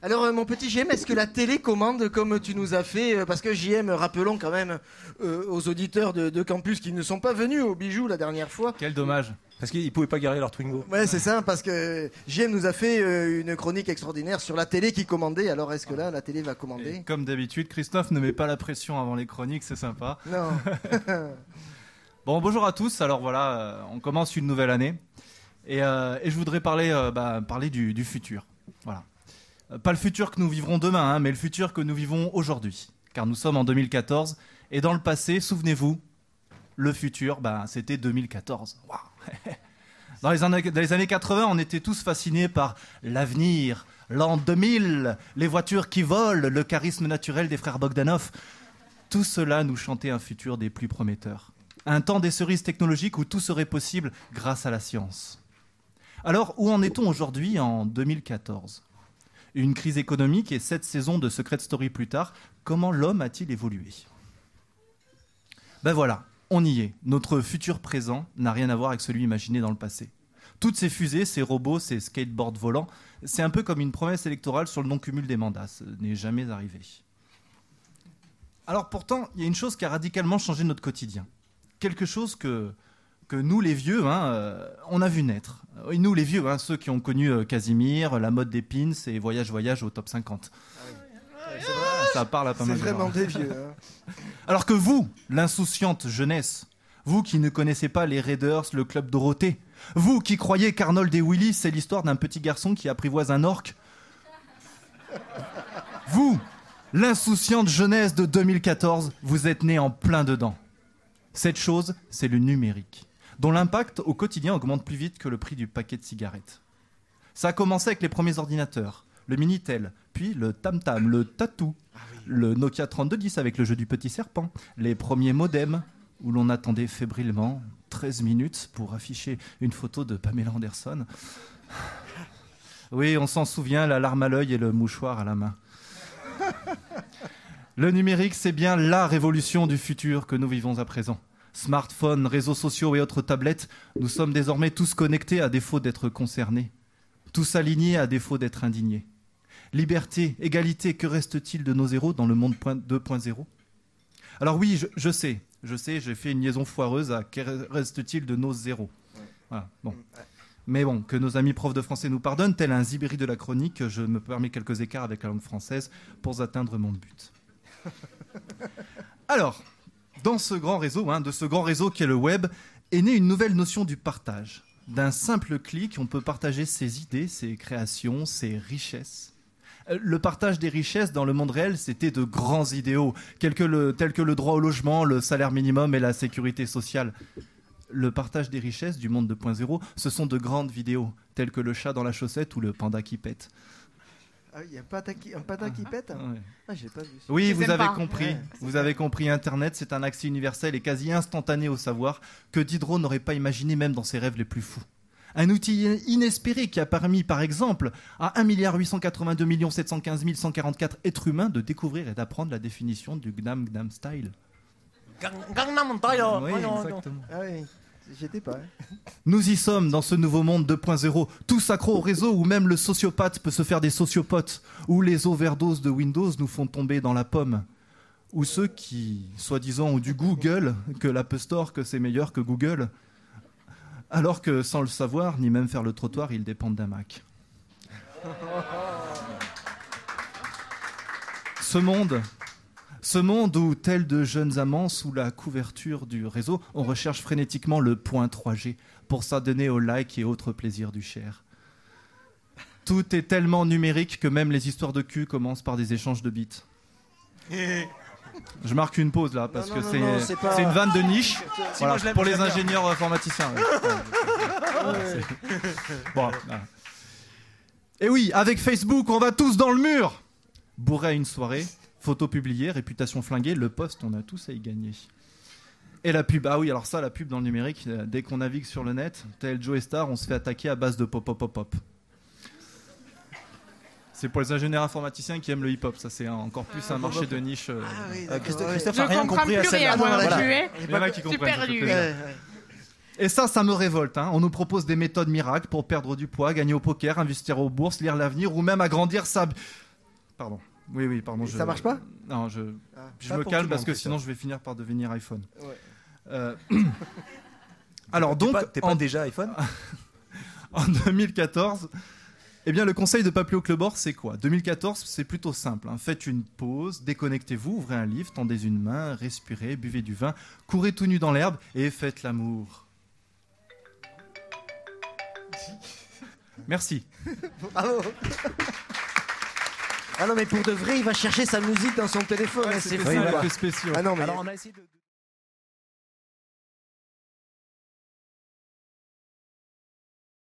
Alors, mon petit JM, est-ce que la télé commande comme tu nous as fait parce que JM, rappelons quand même aux auditeurs de Campus qui ne sont pas venus au Bijou la dernière fois. Quel dommage. Parce qu'ils pouvaient pas garer leur Twingo. Ouais, c'est ça, parce que JM nous a fait une chronique extraordinaire sur la télé qui commandait. Alors, est-ce que là, la télé va commander ? Et comme d'habitude, Christophe ne met pas la pression avant les chroniques, c'est sympa. Non. Bon, bonjour à tous. Alors voilà, on commence une nouvelle année. Et je voudrais parler du futur. Voilà. Pas le futur que nous vivrons demain, hein, mais le futur que nous vivons aujourd'hui. Car nous sommes en 2014. Et dans le passé, souvenez-vous, le futur, c'était 2014. Waouh. Dans les années 80, on était tous fascinés par l'avenir, l'an 2000, les voitures qui volent, le charisme naturel des frères Bogdanov. Tout cela nous chantait un futur des plus prometteurs. Un temps des cerises technologiques où tout serait possible grâce à la science. Alors, où en est-on aujourd'hui en 2014 ? Une crise économique et 7 saisons de Secret Story plus tard, comment l'homme a-t-il évolué ? Ben voilà, on y est. Notre futur présent n'a rien à voir avec celui imaginé dans le passé. Toutes ces fusées, ces robots, ces skateboards volants, c'est un peu comme une promesse électorale sur le non-cumul des mandats. Ce n'est jamais arrivé. Alors pourtant, il y a une chose qui a radicalement changé notre quotidien. Quelque chose que nous, les vieux, on a vu naître. Et nous, les vieux, ceux qui ont connu Casimir, la mode des pins et Voyage au top 50. Ça parle à pas mal de gens. C'est vraiment des vieux. Alors que vous, l'insouciante jeunesse, vous qui ne connaissez pas les Raiders, le club Dorothée, vous qui croyez qu'Arnold et Willy, c'est l'histoire d'un petit garçon qui apprivoise un orque, vous, l'insouciante jeunesse de 2014, vous êtes nés en plein dedans. Cette chose, c'est le numérique, dont l'impact au quotidien augmente plus vite que le prix du paquet de cigarettes. Ça a commencé avec les premiers ordinateurs, le Minitel, puis le Tam-Tam, le Tatou, le Nokia 3210 avec le jeu du petit serpent, les premiers modems, où l'on attendait fébrilement 13 minutes pour afficher une photo de Pamela Anderson. Oui, on s'en souvient, la larme à l'œil et le mouchoir à la main. Le numérique, c'est bien la révolution du futur que nous vivons à présent. Smartphones, réseaux sociaux et autres tablettes, nous sommes désormais tous connectés à défaut d'être concernés. Tous alignés à défaut d'être indignés. Liberté, égalité, que reste-t-il de nos zéros dans le monde 2.0 ? Alors oui, je sais, j'ai fait une liaison foireuse à que reste-t-il de nos zéros. Voilà, bon. Mais bon, que nos amis profs de français nous pardonnent, tel un Zibéri de la chronique, je me permets quelques écarts avec la langue française pour atteindre mon but. Alors, dans ce grand réseau, de ce grand réseau qu'est le web, est née une nouvelle notion du partage. D'un simple clic, on peut partager ses idées, ses créations, ses richesses. Le partage des richesses dans le monde réel, c'était de grands idéaux, tels que le droit au logement, le salaire minimum et la sécurité sociale. Le partage des richesses du monde 2.0, ce sont de grandes vidéos, telles que le chat dans la chaussette ou le panda qui pète. Ah, il y a un panda qui pète ? Ouais. Ah, j'ai pas vu ça. Oui, vous avez pas. compris. Ouais, vous avez compris. Internet, c'est un accès universel et quasi instantané au savoir que Diderot n'aurait pas imaginé même dans ses rêves les plus fous. Un outil inespéré qui a permis, par exemple, à 1 882 715 144 êtres humains de découvrir et d'apprendre la définition du Gangnam Style. Gangnam Style. Oui, exactement. Ah oui, j'étais pas. Nous y sommes dans ce nouveau monde 2.0, tous accros au réseau où même le sociopathe peut se faire des sociopotes, où les overdoses de Windows nous font tomber dans la pomme, où ceux qui, soi-disant, ont du Google, que l'App Store, que c'est meilleur que Google, alors que sans le savoir, ni même faire le trottoir, ils dépendent d'un Mac. Ce monde où, tels de jeunes amants, sous la couverture du réseau, on recherche frénétiquement le point 3G pour s'adonner aux likes et autres plaisirs du share. Tout est tellement numérique que même les histoires de cul commencent par des échanges de bits. Je marque une pause là, parce que c'est une vanne de niche voilà, pour les ingénieurs informaticiens. Ouais. Bon, voilà. Et oui, avec Facebook, on va tous dans le mur. Bourré à une soirée, photo publiée, réputation flinguée, le post, on a tous à y gagner. Et la pub, ah oui, alors ça, la pub dans le numérique, dès qu'on navigue sur le net, tel Joe Star, on se fait attaquer à base de pop. C'est pour les ingénieurs informaticiens qui aiment le hip-hop, ça c'est encore plus un marché de niche. Christophe n'a rien compris à celle-là. Il y en a qui comprennent. Et ça me révolte. On nous propose des méthodes miracles pour perdre du poids, gagner au poker, investir aux bourses, lire l'avenir ou même agrandir sa Pardon. Oui, pardon. Ça marche pas ? Non, je Pas me pour calme tout le parce monde, que c'est sinon ça. je vais finir par devenir iPhone. Ouais. Alors donc, T'es pas déjà iPhone? en 2014, eh bien le conseil de Papillot Clubor, c'est quoi? 2014, c'est plutôt simple. Hein. Faites une pause, déconnectez-vous, ouvrez un livre, tendez une main, respirez, buvez du vin, courez tout nu dans l'herbe et faites l'amour. Merci. Bravo. Ah non, mais pour de vrai, il va chercher sa musique dans son téléphone. hein, c'est C'était fou, ça, quoi. l'effet spécial. Ah non, mais... Alors on a essayé de...